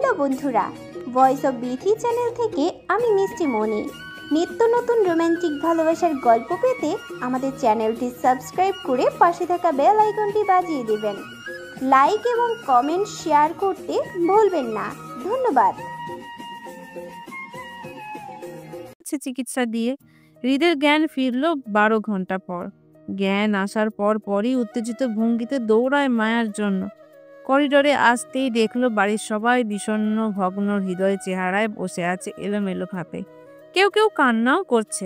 Hello বন্ধুরা, voice of Bithi channel থেকে আমি মিষ্টি মনি। নিত্য নতুন রোম্যান্টিক ভালোবাসার গল্প পেতে আমাদের চ্যানেলটি সাবস্ক্রাইব করে পাশে থাকা বেল আইকনটি বাজিয়ে দেবেন। লাইক এবং কমেন্ট শেয়ার করতে ভুলবেন না। ধন্যবাদ। চিকিৎসা দিয়ে হৃদের জ্ঞান ফিরল 12 ঘন্টা পর। জ্ঞান আসার পরই উত্তেজিত ভঙ্গিতে দৌড়ায় মায়ার জন্য। করিডোরে আসতেই দেখলো বাড়ির সবাই বিষণ্ণ ভগ্ন হৃদয় চেহারায় বসে আছে এলোমেলো ভাবে। কেউ কেউ কান্নাও করছে।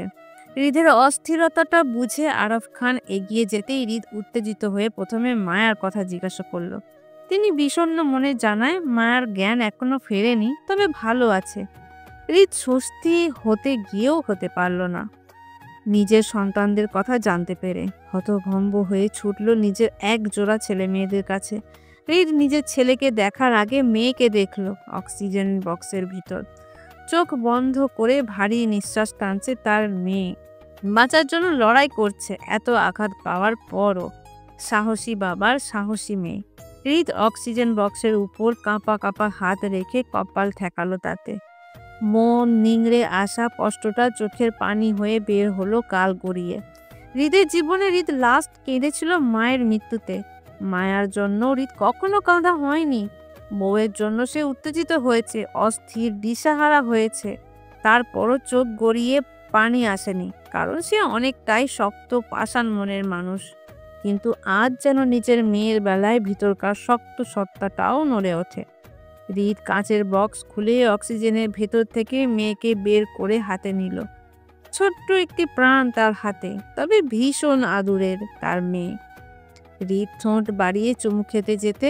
হৃদের অস্থিরতাটা বুঝে আরফ খান এগিয়ে যেতেই হৃদ উত্তেজিত হয়ে প্রথমে মায়ার কথা জিজ্ঞাসা করলো। তিনি বিষণ্ণ মনে জানায় মায়ার জ্ঞান এখনো ফেরেনি, তবে ভালো আছে। হৃদ স্বস্তি হতে গিয়েও হতে পারল না নিজের সন্তানদের কথা জানতে পেরে। হতভম্ব হয়ে ছুটল নিজের এক জোড়া ছেলে মেয়েদের কাছে। হৃদ নিজের ছেলেকে দেখার আগে মেয়েকে দেখলো অক্সিজেন বক্সের ভিতর। চোখ বন্ধ করে ভারী নিঃশ্বাস টানছে তার মেয়ে। বাঁচার জন্য লড়াই করছে এত আঘাত পাওয়ার পরও। সাহসী বাবার সাহসী মেয়ে। হৃদ অক্সিজেন বক্সের উপর কাঁপা কাঁপা হাত রেখে কপাল ঠেকালো তাতে। মন নিংড়ে আসা কষ্টটা চোখের পানি হয়ে বের হলো গাল গড়িয়ে। হৃদের জীবনে হৃদ লাস্ট কেঁদেছিল মায়ের মৃত্যুতে। মায়ার জন্য হৃদ কখনো কাঁদা হয়নি। বউয়ের জন্য সে উত্তেজিত হয়েছে, অস্থির দিশাহারা হয়েছে। তারপরও চোখ গড়িয়ে পানি আসেনি, কারণ সে অনেকটাই শক্ত পাষাণ মনের মানুষ। কিন্তু আজ যেন নিজের মেয়ের বেলায় ভিতরকার শক্ত সত্তাটাও নড়ে ওঠে। হৃদ কাঁচের বক্স খুলে অক্সিজেনের ভেতর থেকে মেয়েকে বের করে হাতে নিল। ছোট্ট একটি প্রাণ তার হাতে, তবে ভীষণ আদুরের তার মেয়ে। হৃদ ঠোঁট বাড়িয়ে চুমু খেতে যেতে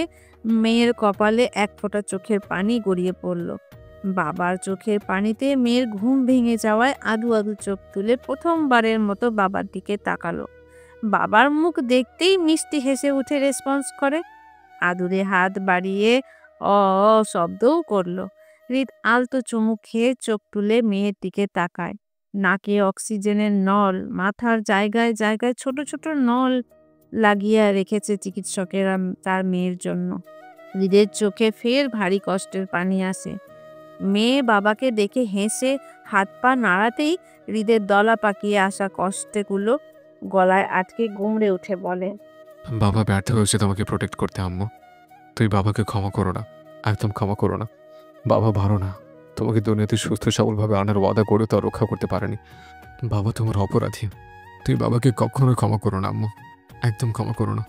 মেয়ের কপালে এক ফোঁটা চোখের পানি গড়িয়ে পড়ল। বাবার চোখের পানিতে মেয়ের ঘুম ভেঙে যাওয়ায় আদু আদু চোখ তুলে প্রথমবারের মতো বাবার দিকে তাকালো। বাবার মুখ দেখতেই মিষ্টি হেসে উঠে রেসপন্স করে। আদুরে হাত বাড়িয়ে অ শব্দও করলো। হৃদ আলতো চুমু খেয়ে চোখ তুলে মেয়ের দিকে তাকায়। নাকে অক্সিজেনের নল, মাথার জায়গায় জায়গায় ছোট ছোট নল লাগিয়ে রেখেছে চিকিৎসকেরা তার মেয়ের জন্য। হৃদের চোখে ফের ভারী কষ্টের পানি আসে। মেয়ে বাবাকে দেখে হেসে হাত পা নাড়াতেই হৃদের দলা পাকিয়ে আসা কষ্টগুলো গলায় আটকে গুমড়ে উঠে বলে, বাবা ব্যর্থ হয়েছে তোমাকে প্রোটেক্ট করতে আম্মু। তুই বাবাকে ক্ষমা করো না, একদম ক্ষমা করো না। বাবা ভালো না, তোমাকে দুনিয়াতে সুস্থ সবলভাবে আনার ওয়াদা করে তা রক্ষা করতে পারেনি। বাবা তোমার অপরাধী। তুই বাবাকে কখনোই ক্ষমা করো না আম্মু, একদম ক্ষমা করো না।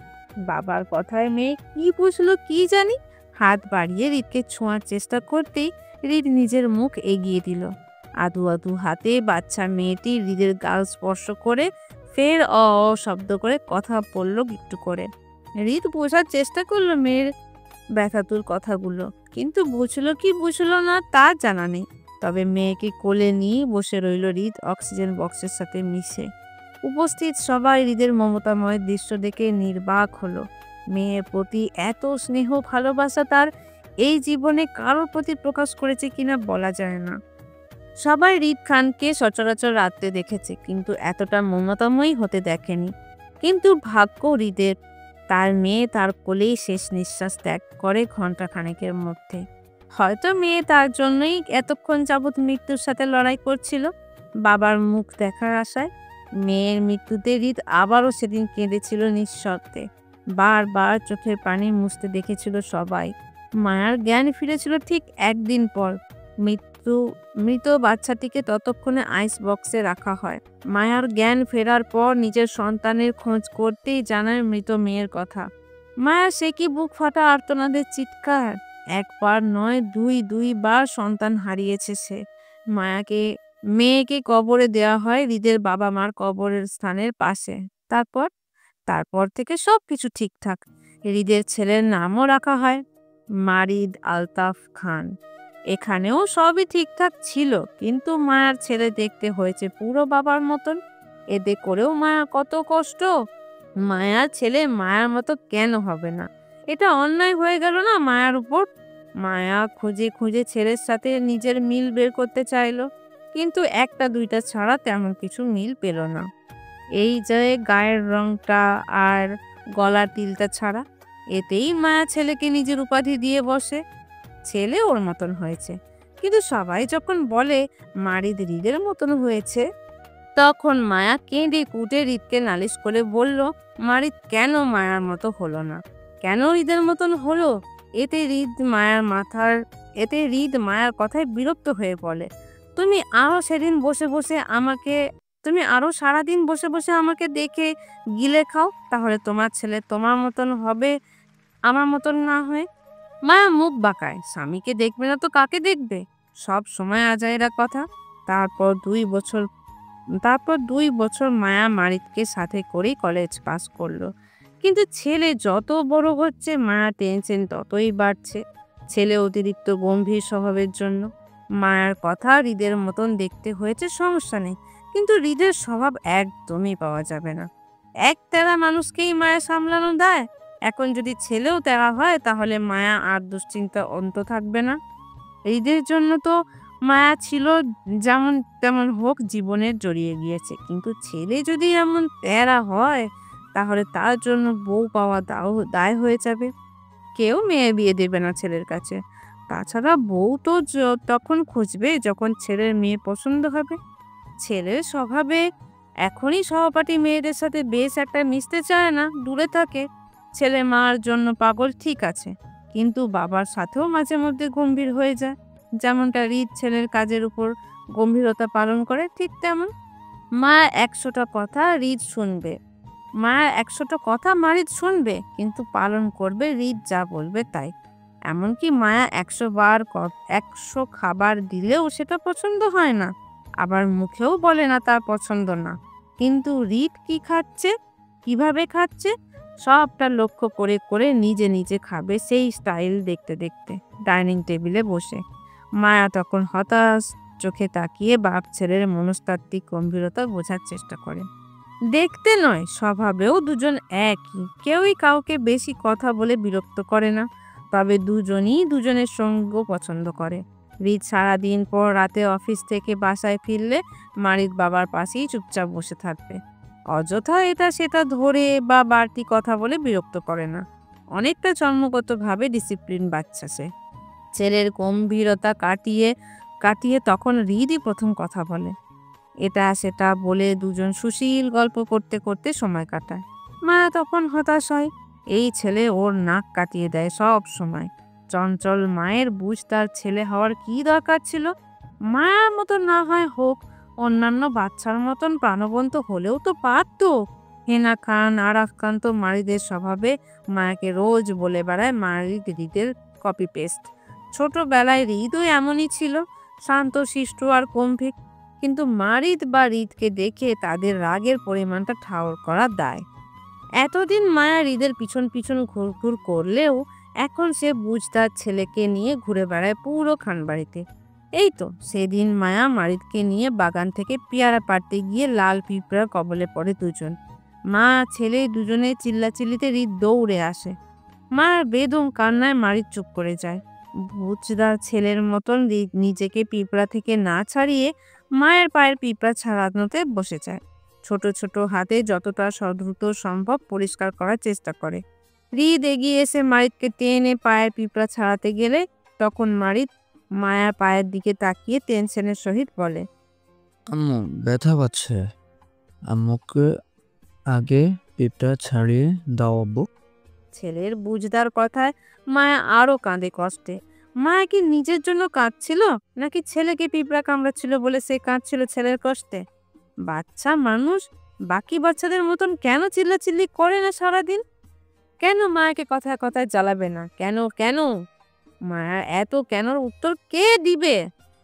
বাবার কথায় মেয়ে কি বুঝলো কি জানি, হাত বাড়িয়ে হৃদকে ছোঁয়ার চেষ্টা করতেই হৃদ নিজের মুখ এগিয়ে দিল। আদু আদু হাতে বাচ্চা মেয়েটি হৃদের গাল স্পর্শ করে ফের অ শব্দ করে কথা বলল একটু করে। হৃদ বোঝার চেষ্টা করলো মেয়ের ব্যথাতুর কথাগুলো, কিন্তু বুঝলো কি বুঝলো না তা জানা নেই। তবে মেয়েকে কোলে নিয়ে বসে রইল হৃদ অক্সিজেন বক্সের সাথে মিশে। উপস্থিত সবাই হৃদের মমতাময় দৃশ্য দেখে নির্বাক হলো। মেয়ের প্রতি এত স্নেহ ভালোবাসা তার এই জীবনে কারোর প্রতি প্রকাশ করেছে কিনা বলা যায় না। সবাই হৃদ খানকে সচরাচর রাত্রে দেখেছে, কিন্তু এতটা মমতাময়ী হতে দেখেনি। কিন্তু ভাগ্য হৃদের, তার মেয়ে তার কোলেই শেষ নিঃশ্বাস ত্যাগ করে ঘন্টা খানেকের মধ্যে। হয়তো মেয়ে তার জন্যই এতক্ষণ যাবৎ মৃত্যুর সাথে লড়াই করছিল, বাবার মুখ দেখার আশায়। মেয়ের মৃত্যুতে হৃদ আবারও সেদিন কেঁদেছিল নিঃশব্দে। বারবার চোখের পানি মুছতে দেখেছিল সবাই। মায়ার জ্ঞান ফিরেছিল ঠিক একদিন পর। মৃত বাচ্চাটিকে ততক্ষণে আইস বক্সে রাখা হয়। মায়ার জ্ঞান ফেরার পর নিজের সন্তানের খোঁজ করতেই জানায় মৃত মেয়ের কথা। মায়া সে কি বুক ফাটা আর্তনাদের চিৎকার! একবার নয়, দুইবার সন্তান হারিয়েছে সে। মেয়েকে কবরে দেওয়া হয় হৃদের বাবা মার কবরের স্থানের পাশে। তারপর থেকে সবকিছু ঠিকঠাক। হৃদের ছেলের নামও রাখা হয় মারিদ আলতাফ খান। এখানেও সবই ঠিকঠাক ছিল, কিন্তু মায়ার ছেলে দেখতে হয়েছে পুরো বাবার মতন। এতে করেও মায়া কত কষ্ট। মায়ার ছেলে মায়ার মতো কেন হবে না? এটা অন্যায় হয়ে গেল না মায়ার উপর? মায়া খুঁজে খুঁজে ছেলের সাথে নিজের মিল বের করতে চাইলো, কিন্তু একটা দুইটা ছাড়া তেমন কিছু মিল পেল না। এই যে গায়ের রংটা আর গলার তিলটা ছাড়া, এতেই মায়া ছেলেকে নিজের উপাধি দিয়ে বসে। ছেলে ওর মতন হয়েছে। কিন্তু সবাই যখন বলে মারিদ হৃদের মতন হয়েছে, তখন মায়া কেঁদে কুটে হৃদকে নালিশ করে বলল, মারিদ কেন মায়ার মতো হলো না, কেন হৃদের মতন হলো? এতে হৃদ মায়ার কথায় বিরক্ত হয়ে বলে, তুমি আরো সারাদিন বসে বসে আমাকে দেখে গিলে খাও, তাহলে তোমার ছেলে তোমার মতন হবে, আমার মতন না হয়ে। মায়া মুখ বাঁকায়, স্বামীকে দেখবে না তো কাকে দেখবে? সব সময় আজাইরা কথা। তারপর 2 বছর মায়া মারিদকে সাথে করেই কলেজ পাস করলো। কিন্তু ছেলে যত বড় হচ্ছে মায়া টেনশন ততই বাড়ছে। ছেলে অতিরিক্ত গম্ভীর স্বভাবের জন্য। মায়ার কথা হৃদের মতন দেখতে হয়েছে, সমস্যা নেই, কিন্তু হৃদের স্বভাব একদমই পাওয়া যাবে না। এক তেরা মানুষকেই মায়া সামলানো দেয়। এখন যদি ছেলেও তেরা হয় তাহলে মায়া আর দুশ্চিন্তা অন্ত থাকবে না। হৃদের জন্য তো মায়া ছিল যেমন তেমন হোক জীবনের জড়িয়ে গিয়েছে, কিন্তু ছেলে যদি এমন তেরা হয় তাহলে তার জন্য বউ পাওয়া দায় হয়ে যাবে। কেউ মেয়ে বিয়ে দেবে না ছেলের কাছে। তাছাড়া বউ তো তখন খুঁজবে যখন ছেলের মেয়ে পছন্দ হবে। ছেলের স্বভাবে এখনই সহপাঠী মেয়েদের সাথে বেশ একটা মিশতে চায় না, দূরে থাকে। ছেলে মার জন্য পাগল ঠিক আছে, কিন্তু বাবার সাথেও মাঝে মধ্যে গম্ভীর হয়ে যায়। যেমনটা হৃদ ছেলের কাজের উপর গম্ভীরতা পালন করে, ঠিক তেমন মা 100টা কথা হৃদ শুনবে, মারিদ শুনবে, কিন্তু পালন করবে হৃদ যা বলবে তাই। এমনকি মায়া 100 খাবার দিলেও সেটা পছন্দ হয় না, আবার মুখেও বলে না তার পছন্দ না। কিন্তু হৃদ কি খাচ্ছে, কিভাবে খাচ্ছে, সবটা লক্ষ্য করে করে নিজে নিজে খাবে সেই স্টাইল দেখতে দেখতে ডাইনিং টেবিলে বসে। মায়া তখন হতাশ চোখে তাকিয়ে বাপ ছেলের মনস্তাত্ত্বিক গম্ভীরতা বোঝার চেষ্টা করে। দেখতে নয়, স্বভাবেও দুজন একই, কেউই কাউকে বেশি কথা বলে বিরক্ত করে না, তবে দুজনই দুজনের সঙ্গ পছন্দ করে। হৃদ সারাদিন পর রাতে অফিস থেকে বাসায় ফিরলে মারিদ বাবার পাশেই চুপচাপ বসে থাকবে। অযথা এটা সেটা ধরে বা বাড়তি কথা বলে বিরক্ত করে না। অনেকটা জন্মগতভাবে ডিসিপ্লিন বাচ্চা সে। ছেলের গম্ভীরতা কাটিয়ে তখন হৃদই প্রথম কথা বলে। এটা সেটা বলে দুজন সুশীল গল্প করতে করতে সময় কাটায়। মায়া তখন হতাশ হয়, এই ছেলে ওর নাক কাটিয়ে দেয় সব সময়। চঞ্চল মায়ের বুঝ তার ছেলে হওয়ার কি দরকার ছিল? মায়ার মতো না হয় হোক, অন্যান্য বাচ্চার মতন প্রাণবন্ত হলেও তো পারত। হেনা খান আর আক্রান্ত মারিদের স্বভাবে মায়াকে রোজ বলে বেড়ায় মারিদ হৃদের কপি পেস্ট। ছোটবেলায় হৃদও এমনই ছিল, শান্ত শিষ্ট আর গম্ভীর। কিন্তু মারিদ বা হৃদকে দেখে তাদের রাগের পরিমাণটা ঠাউর করা দায়। এতদিন মায়া হৃদের পিছন পিছন ঘুরঘুর করলেও এখন সে বুঝতার ছেলেকে নিয়ে ঘুরে বেড়ায় পুরো খানবাড়িতে। এই তো সেদিন মায়া মারিদকে নিয়ে বাগান থেকে পেয়ারা পাড়তে গিয়ে লাল পিঁপড়ার কবলে পড়ে দুজন। মা ছেলে দুজনে চিল্লাচিল্লিতে হৃদ দৌড়ে আসে। মার বেদম কান্নায় মারিদ চুপ করে যায়। বুঝদার ছেলের মতন হৃদ নিজেকে পিঁপড়া থেকে না ছাড়িয়ে মায়ের পায়ের পিঁপড়া ছাড়ানোতে বসে যায়। ছোট ছোট হাতে যতটা দ্রুত সম্ভব পরিষ্কার করার চেষ্টা করে। হৃদ এগিয়ে এসে মারিদকে টেনে পায়ের পিঁপড়া ছাড়াতে গেলে তখন মারিদ মায়ার পায়ের দিকে তাকিয়ে টেনশনের সহিত বলে, আম্মু ব্যথা পাচ্ছে, আম্মুকে আগে পিঁপড়া ছাড়িয়ে দাও আব্বু। ছেলের বুঝদার কথায় মায়া আরো কাঁদে কষ্টে। মায়া কি নিজের জন্য কাঁদছিল, নাকি ছেলেকে পিঁপড়া কামড়াচ্ছিল বলে সে কাঁদছিল ছেলের কষ্টে? বাচ্চা মানুষ বাকি বাচ্চাদের মতন কেন চিল্লাচিল্লি করে না সারাদিন? কেন মায়াকে কথায় কথায় জ্বালাবে না? কেন মায়া এত কেনর উত্তর কে দিবে?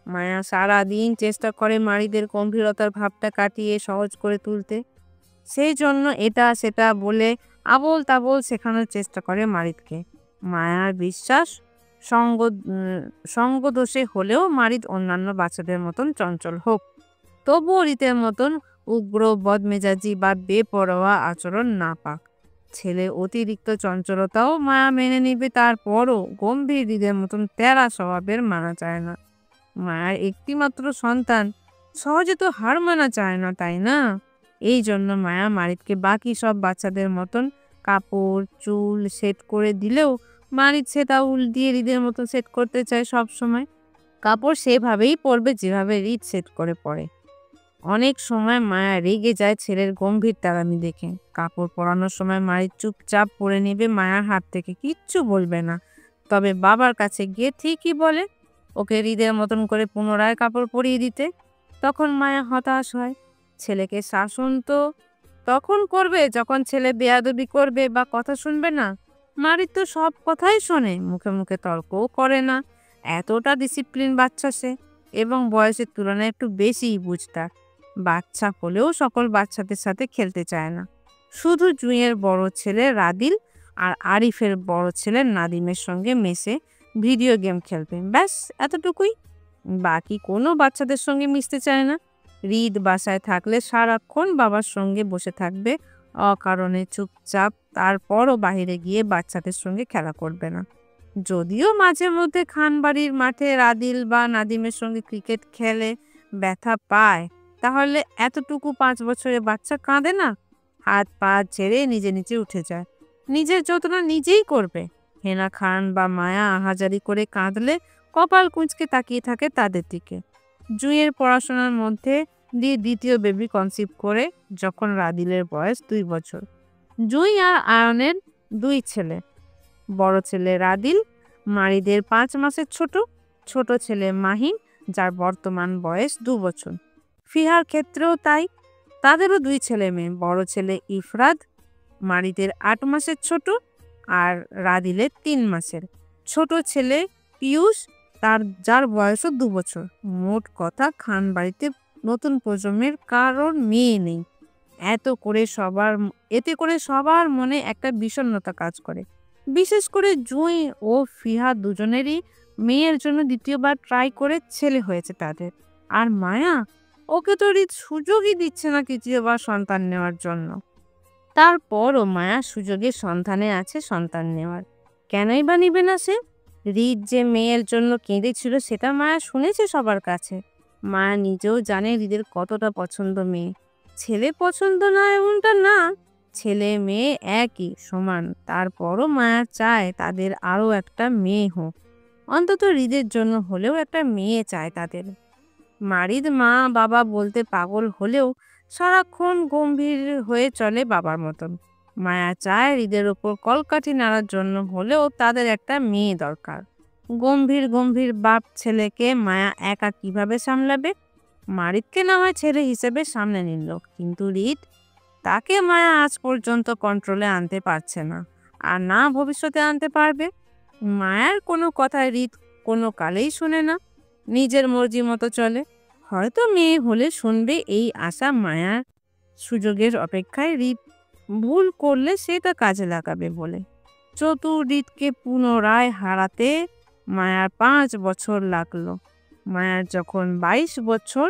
মায়া সারাদিন চেষ্টা করে মারিদের গম্ভীরতার ভাবটা কাটিয়ে সহজ করে তুলতে। সেই জন্য এটা সেটা বলে আবোল তাবোল শেখানোর চেষ্টা করে মারিদকে। মায়ার বিশ্বাস সঙ্গদোষে হলেও মারিদ অন্যান্য বাচ্চাদের মতন চঞ্চল হোক, তবুও রীতের মতন উগ্র বদমেজাজি বা বেপরোয়া আচরণ না পাক। ছেলে অতিরিক্ত চঞ্চলতাও মায়া মেনে নিবে, তারপরও গম্ভীর হৃদের মতন তেরা স্বভাবের মানা চায় না। মায়ার একটিমাত্র সন্তান, সহজে তো হার মানা চায় না, তাই না? এই জন্য মায়া মারিদকে বাকি সব বাচ্চাদের মতন কাপড় চুল সেট করে দিলেও মারিদ সেটা উল্টিয়ে হৃদের মতো সেট করতে চায় সব সময়। কাপড় সেভাবেই পরবে যেভাবে হৃদ সেট করে পরে। অনেক সময় মায়া রেগে যায় ছেলের গম্ভীর তাড়ামি দেখে। কাপড় পরানোর সময় মারিদ চুপচাপ পরে নেবে মায়ার হাত থেকে, কিচ্ছু বলবে না। তবে বাবার কাছে গিয়ে ঠিকই বলে ওকে হৃদের মতন করে পুনরায় কাপড় পরিয়ে দিতে। তখন মায়া হতাশ হয়। ছেলেকে শাসন তো তখন করবে যখন ছেলে বেয়াদবি করবে বা কথা শুনবে না। মারিদ তো সব কথাই শোনে, মুখে মুখে তর্কও করে না। এতটা ডিসিপ্লিন বাচ্চা সে, এবং বয়সের তুলনায় একটু বেশিই বুঝতার। বাচ্চা হলেও সকল বাচ্চাদের সাথে খেলতে চায় না। শুধু জুঁইয়ের বড় ছেলে রাদিল আর আরিফের বড় ছেলে নাদিমের সঙ্গে মেশে ভিডিও গেম খেলবে, ব্যাস এতটুকুই। বাকি কোনো বাচ্চাদের সঙ্গে মিশতে চায় না। হৃদ বাসায় থাকলে সারাক্ষণ বাবার সঙ্গে বসে থাকবে অকারণে চুপচাপ, তারপরও বাইরে গিয়ে বাচ্চাদের সঙ্গে খেলা করবে না। যদিও মাঝে মধ্যে খানবাড়ির মাঠে রাদিল বা নাদিমের সঙ্গে ক্রিকেট খেলে ব্যথা পায়, তাহলে এতটুকু 5 বছরের বাচ্চা কাঁদে না? হাত পা ছেড়ে নিজে নিচে উঠে যায়, নিজের যত্ন নিজেই করবে। হেনা খান বা মায়া আহাজারি করে কাঁদলে কপাল কুঁচকে তাকিয়ে থাকে তাদের দিকে। জুঁইয়ের পড়াশোনার মধ্যে দিয়ে দ্বিতীয় বেবি কনসিভ করে যখন রাদিলের বয়স 2 বছর। জুঁই আর আয়নের 2 ছেলে। বড় ছেলে রাদিল মারিদের 5 মাসের ছোট, ছোট ছেলে মাহিন যার বর্তমান বয়স 2 বছর। ফিহার ক্ষেত্রেও তাই, তাদেরও 2 ছেলে মেয়ে। বড় ছেলে ইফরাদ মারিদের 8 মাসের ছোট আর রাদিলের 3 মাসের। ছোট ছেলে পিয়ুষ যার বয়সও 2 বছর। মোট কথা খান বাড়িতে নতুন প্রজন্মের কারোর মেয়ে নেই। এতে করে সবার মনে একটা বিষণ্ণতা কাজ করে। বিশেষ করে জুঁই ও ফিহা দুজনেরই মেয়ের জন্য দ্বিতীয়বার ট্রাই করে ছেলে হয়েছে তাদের। আর মায়া, ওকে তো হৃদ সুযোগই দিচ্ছে না তৃতীয়বার সন্তান নেওয়ার জন্য। তারপরও মায়া সুযোগে সন্ধানে আছে সন্তান নেওয়ার। কেনই বা নিবে না সে? হৃদ যে মেয়ের জন্য কেঁদেছিল সেটা মায়া শুনেছে সবার কাছে। মায়া নিজেও জানে হৃদের কতটা পছন্দ মেয়ে। ছেলে পছন্দ না এমনটা না, ছেলে মেয়ে একই সমান। তারপরও মায়া চায় তাদের আরও একটা মেয়ে হোক, অন্তত হৃদের জন্য হলেও একটা মেয়ে চায় তাদের। মারিদ মা বাবা বলতে পাগল হলেও সারাক্ষণ গম্ভীর হয়ে চলে বাবার মতন। মায়া চায় হৃদের ওপর কলকাঠি নাড়ার জন্য হলেও তাদের একটা মেয়ে দরকার। গম্ভীর গম্ভীর বাপ ছেলেকে মায়া একা কিভাবে সামলাবে? মারিদকে না হয় ছেলে হিসেবে সামনে নিল, কিন্তু হৃদ, তাকে মায়া আজ পর্যন্ত কন্ট্রোলে আনতে পারছে না, আর না ভবিষ্যতে আনতে পারবে। মায়ার কোনো কথায় হৃদ কোনো কালেই শুনে না, নিজের মর্জি মতো চলে। হয়তো মেয়ে হলে শুনবে এই আশা মায়ার। সুযোগের অপেক্ষায় হৃদ, ভুল করলে সেটা কাজে লাগাবে বলে। চতুর হৃদকে পুনরায় হারাতে মায়ার 5 বছর লাগলো। মায়ার যখন 22 বছর,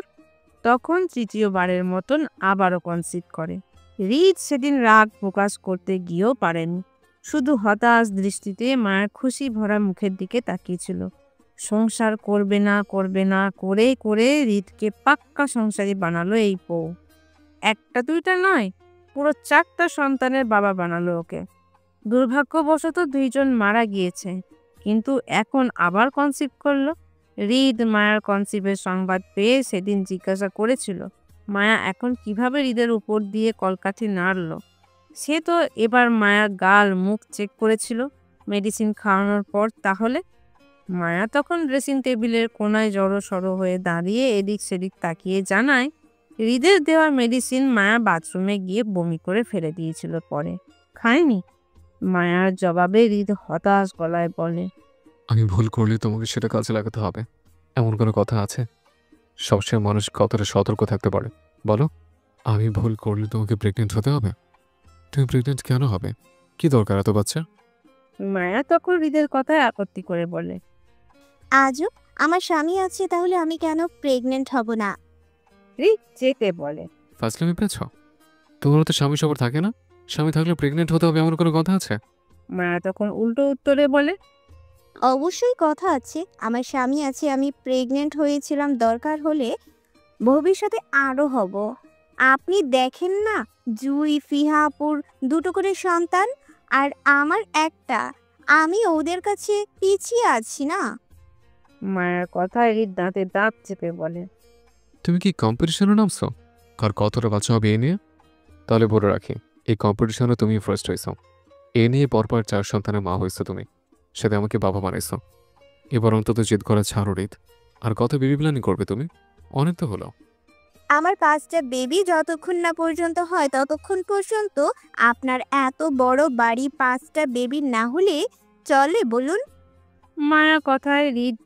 তখন তৃতীয়বারের মতন আবারও কনসিভ করে। হৃদ সেদিন রাগ প্রকাশ করতে গিয়েও পারেনি, শুধু হতাশ দৃষ্টিতে মায়ের খুশি ভরা মুখের দিকে তাকিয়েছিল। সংসার করবে না করে করে হৃদকে পাক্কা সংসারী বানালো এই বউ। 1টা 2টা নয়, পুরো 4টা সন্তানের বাবা বানালো ওকে। দুর্ভাগ্যবশত 2 জন মারা গিয়েছে, কিন্তু এখন আবার কনসিভ করলো। হৃদ মায়ার কনসিভের সংবাদ পেয়ে সেদিন জিজ্ঞাসা করেছিল মায়া এখন কিভাবে হৃদের উপর দিয়ে কলকাঠি নাড়ল। সে তো এবার মায়া গাল মুখ চেক করেছিল মেডিসিন খাওয়ানোর পর। তাহলে মায়া তখন ড্রেসিং টেবিলের কোনায় জড়ো হয়ে দাঁড়িয়ে এদিক সেদিক তাকিয়ে জানায় হৃদের দেওয়া মেডিসিন মায়া বাথরুমে গিয়ে বমি করে ফেলে দিয়েছিল, পরে খায়নি। মায়ার জবাবে হৃদ হতাশ গলায় বলে, আমি ভুল করলে তোমাকে সেটা কাজে লাগাতে হবে, এমন কোনো কথা আছে? সবসময় মানুষ কতটা সতর্ক থাকতে পারে বলো? আমি ভুল করলে তোমাকে প্রেগনেন্ট হতে হবে? তুমি প্রেগনেন্ট কেন হবে? কি দরকার এত বাচ্চা? মায়া তখন হৃদের কথায় আপত্তি করে বলে, আজও আমার স্বামী আছে, তাহলে আমি কেন প্রেগনেন্ট হব না? হৃদ চেতে বলে, ফাজলামি পেয়েছ? তোমার তো স্বামী সবার থাকে না? স্বামী থাকলে প্রেগনেন্ট হতে হবে এমন কোনো কথা আছে? মায়া তখন উল্টো উত্তরে বলে, অবশ্যই কথা আছে, আমার স্বামী আছে, আমি প্রেগনেন্ট হয়েছিলাম, দরকার হলে ভবিষ্যতে আরও হব। আপনি দেখেন না, জুই ফিহাপুর 2টো করে সন্তান, আর আমার একটা। আমি ওদের কাছে পিছিয়ে আছি না। মায়ার কথায় হৃদ দাঁতে দাঁত চেপে বলে। তুমি কি কম্পিটিশনে নামছো? আর কতটা বাচ্চা হবে এ নিয়ে? তাহলে বলে রাখি, এই কম্পিটিশনে তুমি ফার্স্ট হয়েছো। এ নিয়ে পরপর 4 সন্তানের মা হয়েছো তুমি। সাথে আমাকে বাবা বানাইছো। এবার অন্তত জেদ করা ছাড়ো হৃদ। আর কত বেবি প্ল্যানিং করবে তুমি? অনেক তো হলো। আমার 5টা বেবি যতক্ষণ না পর্যন্ত হয় ততক্ষণ পর্যন্ত আপনার এত বড় বাড়ি 5টা বেবি না হলে চলে বলুন? মায়া কথায় হৃদ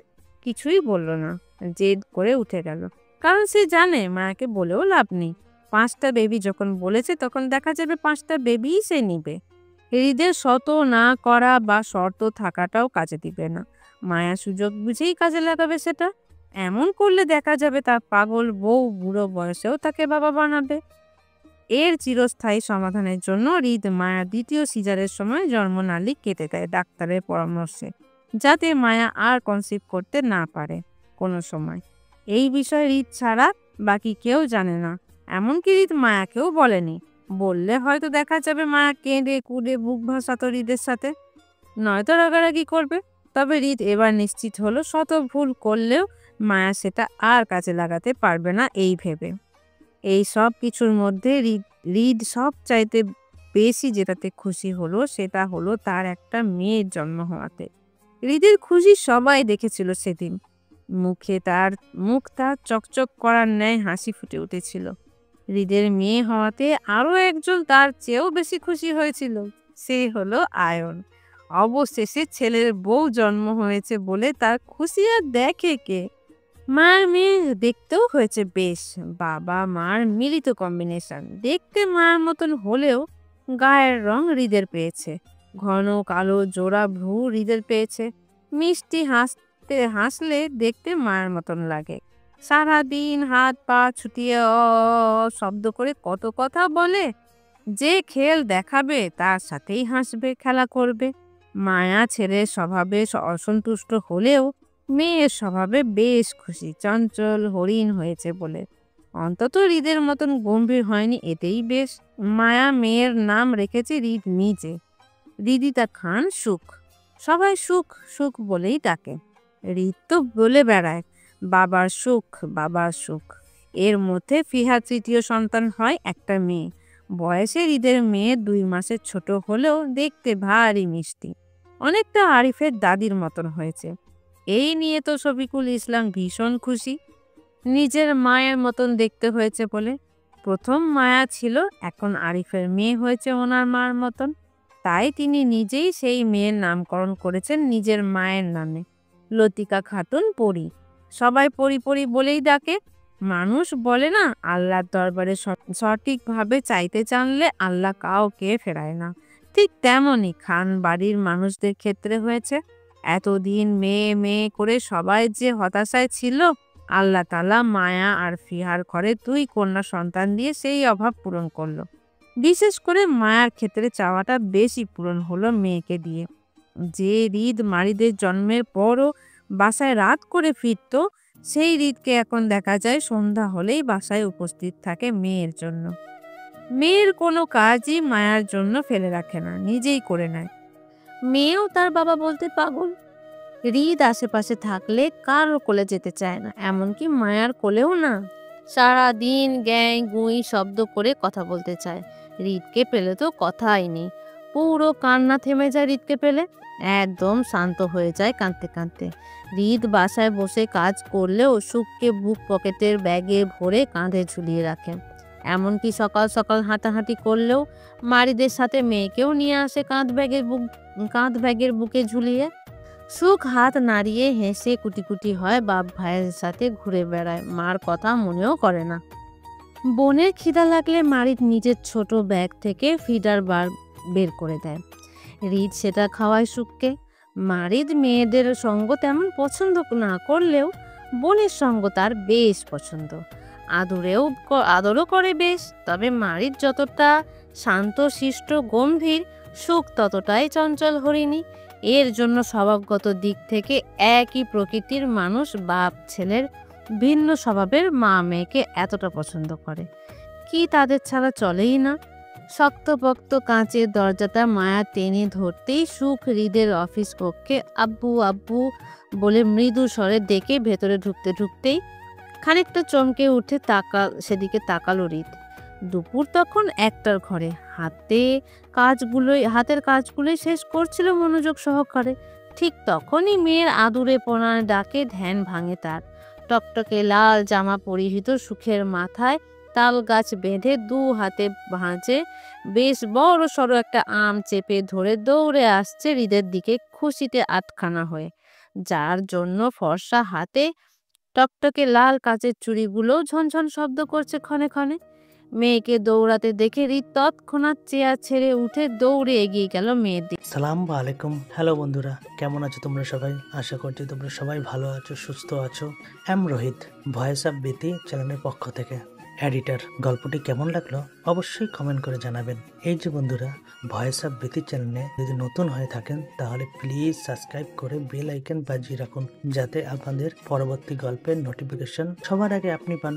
কিছুই বলল না, জেদ করে উঠে গেল। কারণ সে জানে মায়াকে বলেও লাভ নেই। 5টা বেবি যখন বলেছে তখন দেখা যাবে 5টা বেবিই সে নিবে। হৃদের শত না করা বা শর্ত থাকাটাও কাজে দিবে না। মায়া সুযোগ বুঝেই কাজে লাগাবে সেটা। এমন করলে দেখা যাবে তার পাগল বউ বুড়ো বয়সেও তাকে বাবা বানাবে। এর চিরস্থায়ী সমাধানের জন্য হৃদ মায়ার 2য় সিজারের সময় জন্মনালী কেটে দেয় ডাক্তারের পরামর্শে, যাতে মায়া আর কনসিভ করতে না পারে কোনো সময়। এই বিষয়ে হৃদ ছাড়া বাকি কেউ জানে না। এমনকি হৃদ মায়াকেও বলেনি। বললে হয়তো দেখা যাবে মায়া কেঁদে কুঁদে বুক ভাসাতো হৃদের সাথে, নয়তো রাগারাগি করবে। তবে হৃদ এবার নিশ্চিত হলো শত ভুল করলেও মায়া সেটা আর কাজে লাগাতে পারবে না এই ভেবে। এই সব কিছুর মধ্যে হৃদ সব চাইতে বেশি যেটাতে খুশি হলো সেটা হলো তার একটা মেয়ের জন্ম হওয়াতে। হৃদের খুশি সবাই দেখেছিল সেদিন। মুখ তার চকচক করার ন্যায় হাসি ফুটে উঠেছিল। হৃদের মেয়ে হওয়াতে আরও একজন তার চেয়েও বেশি খুশি হয়েছিল। সে হলো আয়ন। অবশেষে ছেলের বউ জন্ম হয়েছে বলে তার খুশি আর দেখে কে? মার মেয়ে দেখতেও হয়েছে বেশ। বাবা মার মিলিত কম্বিনেশন। দেখতে মায়ের মতন হলেও গায়ের রং হৃদের পেয়েছে। ঘন কালো জোড়া ভ্রু হৃদের পেয়েছে। মিষ্টি হাসলে দেখতে মায়ের মতন লাগে। সারাদিন হাত পা ছুটিয়ে শব্দ করে কত কথা বলে। যে খেল দেখাবে তার সাথেই হাসবে, খেলা করবে। মায়া ছেলের স্বভাবে অসন্তুষ্ট হলেও মেয়ের স্বভাবে বেশ খুশি, চঞ্চল হরিণ হয়েছে বলে। অন্তত হৃদের মতন গম্ভীর হয়নি, এতেই বেশ। মায়া মেয়ের নাম রেখেছে হৃদ নিজে, হৃদিতা খান সুখ। সবাই সুখ সুখ বলেই ডাকে। হৃদ তো বলে বেড়ায় বাবার সুখ, বাবার সুখ। এর মধ্যে ফিহার 3য় সন্তান হয়, একটা মেয়ে। বয়সে হৃদের মেয়ে 2 মাসের ছোট হলেও দেখতে ভারী মিষ্টি। অনেকটা আরিফের দাদির মতন হয়েছে। এই নিয়ে তো শফিকুল ইসলাম ভীষণ খুশি, নিজের মায়ের মতন দেখতে হয়েছে বলে। প্রথম মায়া ছিল, এখন আরিফের মেয়ে হয়েছে ওনার মার মতন। তাই তিনি নিজেই সেই মেয়ের নামকরণ করেছেন নিজের মায়ের নামে, লতিকা খাতুন পরি। সবাই পরি পরি বলেই ডাকে। মানুষ বলে না, আল্লাহর দরবারে সঠিকভাবে চাইতে জানলে আল্লাহ কাউকে ফেরায় না। ঠিক তেমনই খান বাড়ির মানুষদের ক্ষেত্রে হয়েছে। এতদিন মেয়ে মেয়ে করে সবাই যে হতাশায় ছিল, আল্লাহ তাআলা মায়া আর ফিহার ঘরে 2 কন্যা সন্তান দিয়ে সেই অভাব পূরণ করলো। বিশেষ করে মায়ার ক্ষেত্রে চাওয়াটা বেশি পূরণ হলো মেয়েকে দিয়ে। যে হৃদ মারিদের জন্মের পরও বাসায় রাত করে ফিরত, সেই হৃদকে এখন দেখা যায় সন্ধ্যা হলেই বাসায় উপস্থিত থাকে মেয়ের জন্য। মেয়ের কোনো কাজই মায়ার জন্য ফেলে রাখে না, নিজেই করে নেয়। মেয়েও তার বাবা বলতে পাগল। হৃদ আশেপাশে থাকলে কারো কোলে যেতে চায় না, এমনকি মায়ার কোলেও না। সারাদিন গ্যাঁ গুঁই শব্দ করে কথা বলতে চায়। হৃদকে পেলে তো কথাই নেই। পুরো কান্না থেমে যায় হৃদকে পেলে, একদম শান্ত হয়ে যায় কাঁদতে কাঁদতে। হৃদ বাসায় বসে কাজ করলেও সুখকে বুক পকেটের ব্যাগে ভরে কাঁধে ঝুলিয়ে রাখে। এমনকি সকাল সকাল হাঁটাহাঁটি করলেও মারিদের সাথে মেয়েকেও নিয়ে আসে কাঁধ ব্যাগের বুকে ঝুলিয়ে। সুখ হাত নাড়িয়ে হেসে কুটি কুটি হয়, বাপ ভাইয়ের সাথে ঘুরে বেড়ায়, মার কথা মনেও করে না। বোনের খিদা লাগলে মারিদ নিজের ছোট ব্যাগ থেকে ফিডার বার বের করে দেয়। হৃদ সেটা খাওয়ায় সুখকে। মারিদ মেয়েদের সঙ্গ তেমন পছন্দ না করলেও বোনের সঙ্গ তার বেশ পছন্দ। আদরও করে বেশ। তবে মারিদ যতটা শান্ত শিষ্ট গম্ভীর, সুখ ততটাই চঞ্চল হরিণী। এর জন্য স্বভাবগত দিক থেকে একই প্রকৃতির মানুষ বাপ ছেলের ভিন্ন স্বভাবের মা মেয়েকে এতটা পছন্দ করে কি তাদের ছাড়া চলেই না। শক্তপোক্ত কাঁচের দরজাটা মায়া টেনে ধরতেই সুখ হৃদের অফিস কক্ষে আব্বু আব্বু বলে মৃদু স্বরে ডেকে ভেতরে ঢুকতে ঢুকতেই খানিকটা চমকে উঠে সেদিকে তাকালো হৃদ। দুপুর তখন 1টার ঘরে, হাতের কাজগুলোই শেষ করছিল মনোযোগ সহকারে। ঠিক তখনই মেয়ের আদুরে পোনার ডাকে ধ্যান ভাঙে তার। টকটকে লাল জামা পরিহিত সুখের মাথায় তাল গাছ বেঁধে 2 হাতে ভাঁজে বেশ বড় সড়ো একটা আম চেপে ধরে দৌড়ে আসছে হৃদের দিকে খুশিতে আটখানা হয়ে, যার জন্য ফর্সা হাতে টকটকে লাল কাচের চুড়িগুলো ঝনঝন শব্দ করছে ক্ষণে ক্ষণে। মেয়েকে দৌড়াতে দেখে হৃদ তৎক্ষণাৎ চেয়ার ছেড়ে উঠে দৌড়ে এগিয়ে গেল মেয়ের দিকে। সালাম আলাইকুম। হ্যালো বন্ধুরা, কেমন আছো তোমরা সবাই? আশা করছি তোমরা সবাই ভালো আছো, সুস্থ আছো। রোহিত, ভয়েস অফ বিতি চ্যানেলের পক্ষ থেকে এডিটর। গল্পটি কেমন লাগলো অবশ্যই কমেন্ট করে জানাবেন। এই যে বন্ধুরা, ভয়েস অফ বিতি চ্যানেলে যদি নতুন হয়ে থাকেন তাহলে প্লিজ সাবস্ক্রাইব করে বেল আইকন বাজিয়ে রাখুন, যাতে আপনাদের পরবর্তী গল্পের নোটিফিকেশন সবার আগে আপনি পান।